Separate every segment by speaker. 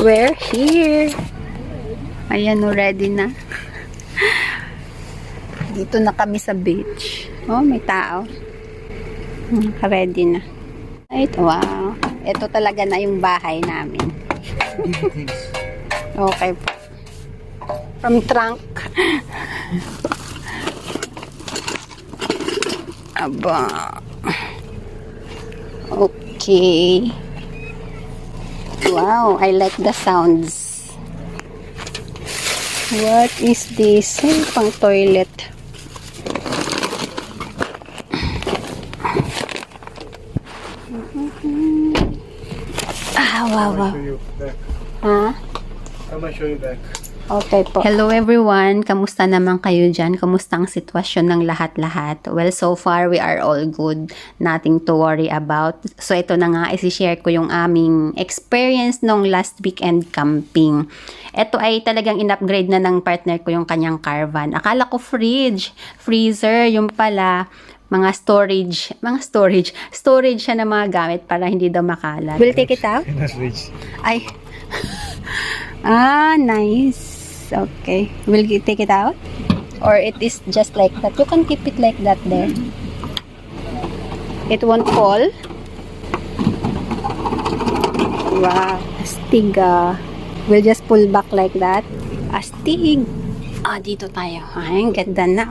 Speaker 1: We're here. Ayan, ready na. Dito na kami sa beach. Oh, may tao. Ready na. Ito, wow. Ito talaga na yung bahay namin. Okay po. From trunk. Aba. Okay. Wow, I like the sounds. What is this? Ay, pang toilet. Ah, wow, wow. Ha?
Speaker 2: I'm gonna show you back.
Speaker 1: Okay po. Hello everyone. Kamusta naman kayo dyan? Kamusta ang sitwasyon ng lahat-lahat? Well, so far, we are all good. Nothing to worry about. So, ito na nga, isi-share ko yung aming experience nung last weekend camping. Ito ay talagang in-upgrade na ng partner ko yung kanyang caravan. Akala ko fridge, freezer, yung pala, mga storage siya na mga gamit para hindi daw makalat. We'll take it out?
Speaker 2: That's rich.
Speaker 1: Ay. Nice. Okay. Will you take it out? Or it is just like that? You can keep it like that there. It won't fall. Wow. Astig. We'll just pull back like that. Astig. Dito tayo. Ay, ang ganda na,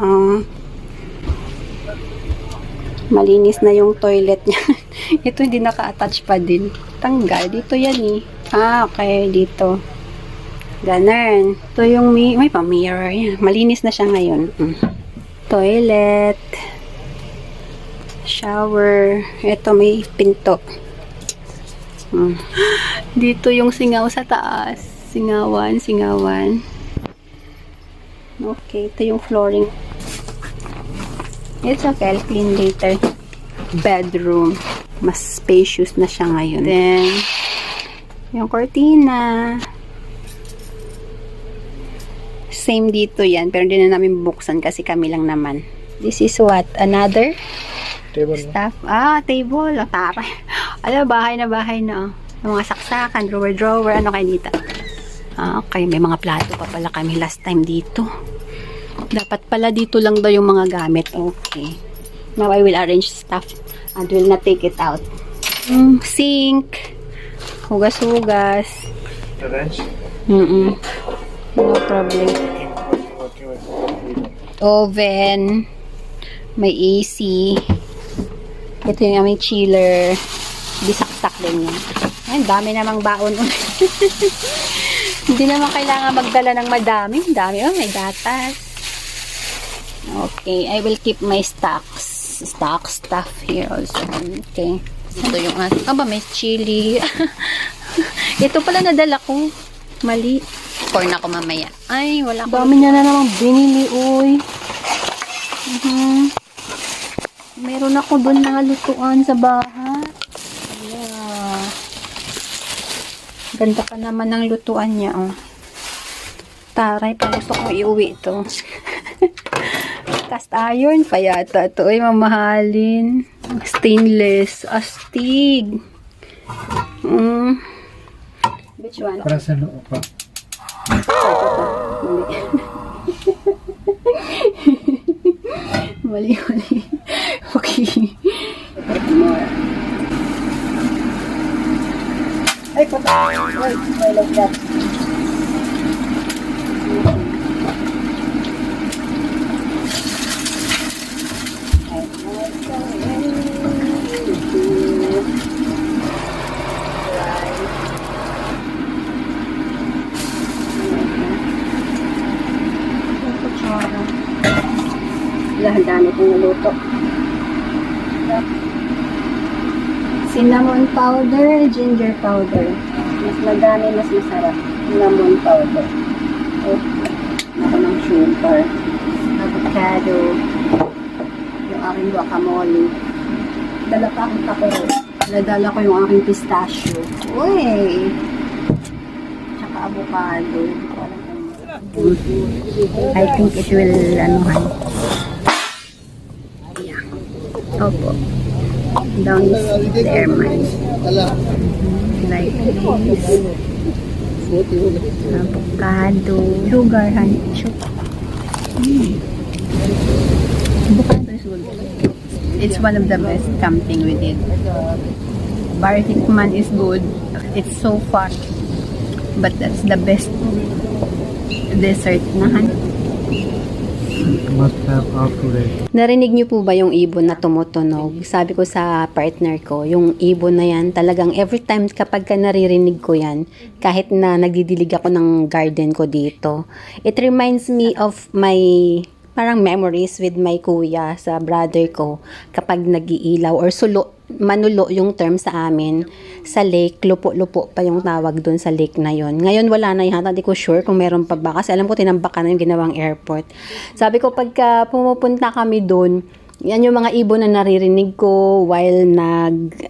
Speaker 1: Malinis na yung toilet niya. Ito hindi naka-attach pa din. Tanggal. Dito yan eh. Okay. Dito. Ganun. Ito yung may pa-mirror. Malinis na siya ngayon. Toilet. Shower. Ito may pinto. Dito yung singaw sa taas. Singawan. Okay. Ito yung flooring. It's okay. I'll clean later. Bedroom. Mas spacious na siya ngayon. Then, yung cortina. Same dito yan. Pero hindi na namin buksan kasi kami lang naman. This is what? Another?
Speaker 2: Table.
Speaker 1: Stuff. Table. Taray. Alam, bahay na. Yung mga saksakan, drawer. Ano kayo dito? Okay. May mga plato pa pala kami last time dito. Dapat pala dito lang daw yung mga gamit. Okay. Now I will arrange stuff and will not take it out. Sink. Hugas-hugas.
Speaker 2: The bench.
Speaker 1: No problem.
Speaker 2: Working with
Speaker 1: Oven. May AC. Ito yung aming chiller. Bisaksak din yan. Ay, dami namang baon. Hindi naman kailangan magdala ng madami. Dami. May gatas. Okay, I will keep my stuff here also. Okay. Ito yung may chili. Ito pala nadala ko. Mali. Corn ako mamaya. Ay, wala ko. Dami niya na namang binili, uy. Meron ako dun na lutuan sa bahay. Yeah. Ganda pa naman ng lutuan niya, Taray, pa gusto kong iuwi ito. Cast iron pa yata ito. Ay, mamahalin. Stainless. Astig. Which one?
Speaker 2: para sa loob pa.
Speaker 1: Mali. Okay. Ay, pata. Why like that? Ang dami kong naluto. Cinnamon powder, ginger powder. Mas madami, mas masarap. Cinnamon powder. Ako ng sugar. Avocado. Yung aking guacamole. Dala pa akong tapero. Nadala ko yung aking pistachio. Uy! Tsaka avocado. I think it will, Opo. Down is there, man. Like this. Avocado. Sugar, honey. Sugar. Avocado is good. It's one of the best camping we did. Barhikman is good. It's so far. But that's the best dessert na honey.
Speaker 2: Must have half today.
Speaker 1: Narinig niyo po ba yung ibon na tumutunog? Sabi ko sa partner ko, yung ibon na yan, talagang every time kapag ka naririnig ko yan, kahit na nagdidilig ako ng garden ko dito, it reminds me of my parang memories with my kuya sa brother ko kapag nag-iilaw or manulo yung term sa amin sa lake, lupo-lupo pa yung tawag doon sa lake na yon. Ngayon wala na yata, hindi ko sure kung meron pa ba kasi alam ko tinambakan na yung ginawang airport. Sabi ko pagka pumupunta kami doon, yan yung mga ibon na naririnig ko while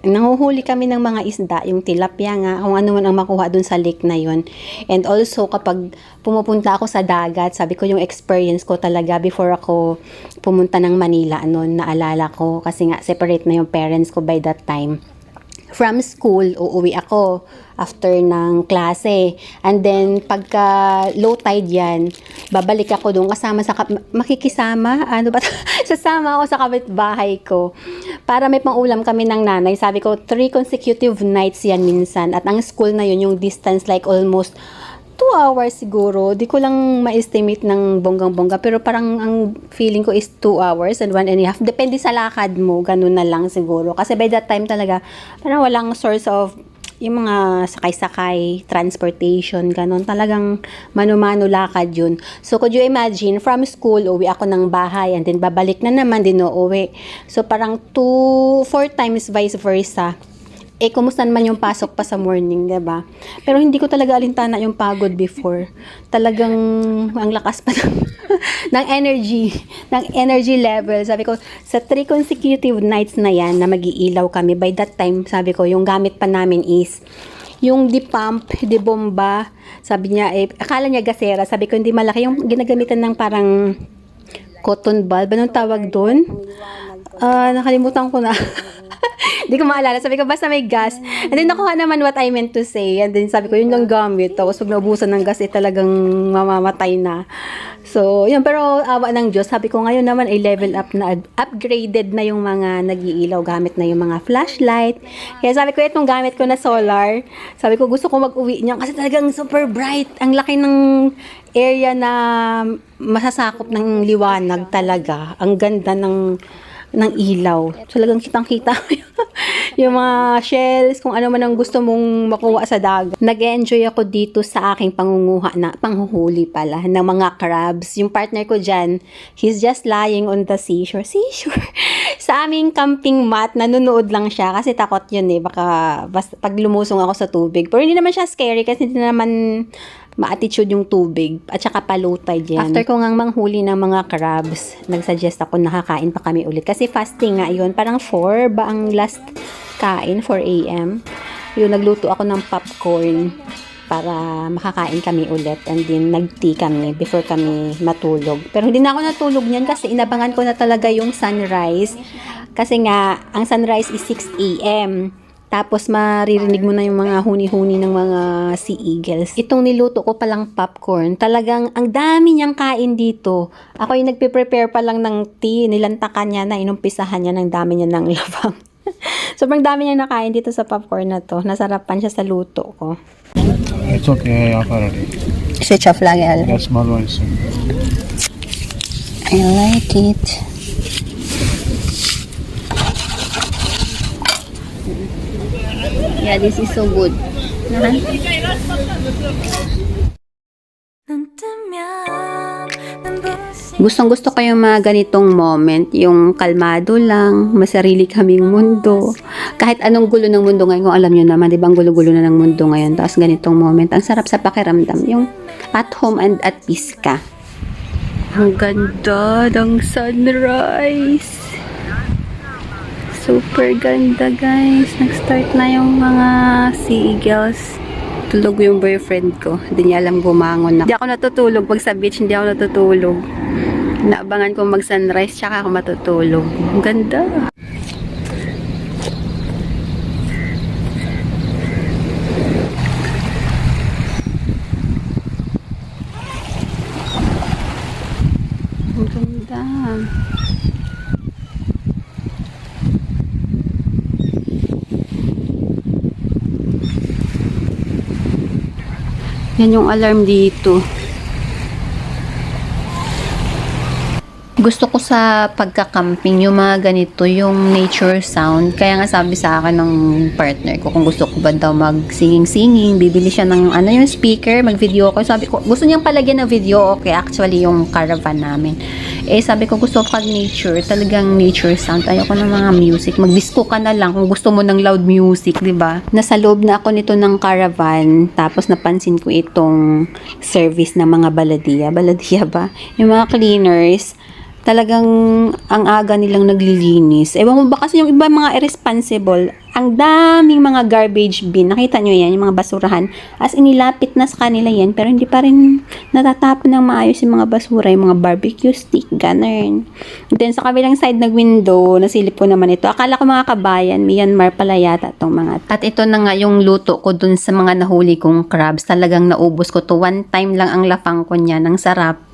Speaker 1: nanguhuli kami ng mga isda, yung tilapia nga, kung ano man ang makuha dun sa lake na yon. And also, kapag pumupunta ako sa dagat, sabi ko yung experience ko talaga before ako pumunta ng Manila noon, naalala ko, kasi nga separate na yung parents ko by that time. From school, uuwi ako after ng klase. And then, pagka low tide yan, babalik ako doon kasama makikisama, sasama ako sa kapitbahay ko. Para may pang-ulam kami ng nanay. Sabi ko, 3 consecutive nights yan minsan. At ang school na yun, yung distance like almost 2 hours siguro. Di ko lang ma-estimate ng bonggang-bongga. Pero parang ang feeling ko is 2 hours and 1.5. Depende sa lakad mo. Ganun na lang siguro. Kasi by that time talaga, parang walang source of yung mga sakay-sakay, transportation, ganun. Talagang mano-mano lakad yun. So, could you imagine, from school, uwi ako ng bahay and then babalik na naman din uuwi. So, parang 4 times vice versa. Kumusta naman yung pasok pa sa morning, diba? Pero hindi ko talaga alintana yung pagod before. Talagang ang lakas pa ng energy level. Sabi ko, sa 3 consecutive nights na yan, na mag-iilaw kami, by that time, sabi ko, yung gamit pa namin is, yung di-pump, di-bomba, sabi niya, akala niya gasera, sabi ko, hindi malaki, yung ginagamitan ng parang cotton bulb, anong tawag doon? Nakalimutan ko na. Hindi ko maalala. Sabi ko, basta may gas. And then, nakuha naman what I meant to say. And then, sabi ko, yun lang gamit. Tapos, pag naubusan ng gas, talagang mamamatay na. So, yun. Pero, awa ng Diyos. Sabi ko, ngayon naman, ay level up na, upgraded na yung mga nag-iilaw. Gamit na yung mga flashlight. Kaya sabi ko, itong gamit ko na solar. Sabi ko, gusto ko mag-uwi niyan. Kasi talagang super bright. Ang laki ng area na masasakop ng liwanag talaga. Ang ganda ng ilaw. Talagang kitang-kita yung mga shells, kung ano man ang gusto mong makuha sa dagat. Nag-enjoy ako dito sa aking panghuhuli pala, ng mga crabs. Yung partner ko dyan, he's just lying on the seashore. Sa aming camping mat, nanonood lang siya kasi takot yun baka pag lumusong ako sa tubig. Pero hindi naman siya scary kasi hindi naman ma-attitude yung tubig at saka pa-low tide yan. After ko ngang manghuli ng mga crabs, nagsuggest ako nakakain pa kami ulit. Kasi fasting nga yun, parang 4 ba ang last kain, 4 a.m. Yun, nagluto ako ng popcorn para makakain kami ulit. And then, nag-tea kami before kami matulog. Pero hindi na ako natulog niyan kasi inabangan ko na talaga yung sunrise. Kasi nga, ang sunrise is 6 a.m. Tapos maririnig mo na yung mga huni-huni ng mga sea eagles. Itong niluto ko palang popcorn, talagang ang dami niyang kain dito. Ako yung nagpe-prepare pa lang ng tea, nilantakan niya na, inumpisahan niya ng dami niya ng labang. Sobrang dami niya nakain dito sa popcorn na to. Nasarapan siya sa luto ko.
Speaker 2: It's okay, I have already.
Speaker 1: Switch off lang yan.
Speaker 2: That small one is
Speaker 1: I like it. Yeah, this is so good. Gustong-gusto ko yung mga ganitong moment, yung kalmado lang, masarili kaming mundo. Kahit anong gulo ng mundo ngayon, kung alam nyo naman, di ba ang gulo-gulo na ng mundo ngayon, tapos ganitong moment, ang sarap sa pakiramdam, yung at home and at peace ka. Ang ganda ng sunrise. Super ganda, guys. Nag-start na yung mga sea eagles. Tulog yung boyfriend ko. Hindi niya alam bumangon na. Hindi ako natutulog. Pag sa beach, hindi ako natutulog. Naabangan ko mag-sunrise, tsaka ako matutulog. Ang ganda. Yan yung alarm dito. Gusto ko sa pagka-camping, yung mga ganito, yung nature sound. Kaya nga sabi sa akin ng partner ko, kung gusto ko ba daw mag-singing-singing, bibili siya ng ano yung speaker, mag-video ko. Sabi ko, gusto niyang palagyan ng video, okay, actually yung caravan namin. Eh, sabi ko, gusto ko nature, talagang nature sound. Ayoko ng mga music. Mag-disco ka na lang kung gusto mo ng loud music, di ba? Nasa loob na ako nito ng caravan, tapos napansin ko itong service ng mga baladiya. Baladiya ba? Yung mga cleaners, talagang ang aga nilang naglilinis. Ewan mo ba kasi yung iba mga irresponsible, ang daming mga garbage bin. Nakita nyo yan, yung mga basurahan. As inilapit na sa kanila yan, pero hindi pa rin natatapon ng maayos yung mga basura, yung mga barbecue stick, ganun. Then sa kabilang side ng window, nasilip ko naman ito. Akala ko mga kabayan, Myanmar pala yata itong mga. At ito na nga yung luto ko dun sa mga nahuli kong crabs. Talagang naubos ko to. One time lang ang lafang ko niya, ng sarap.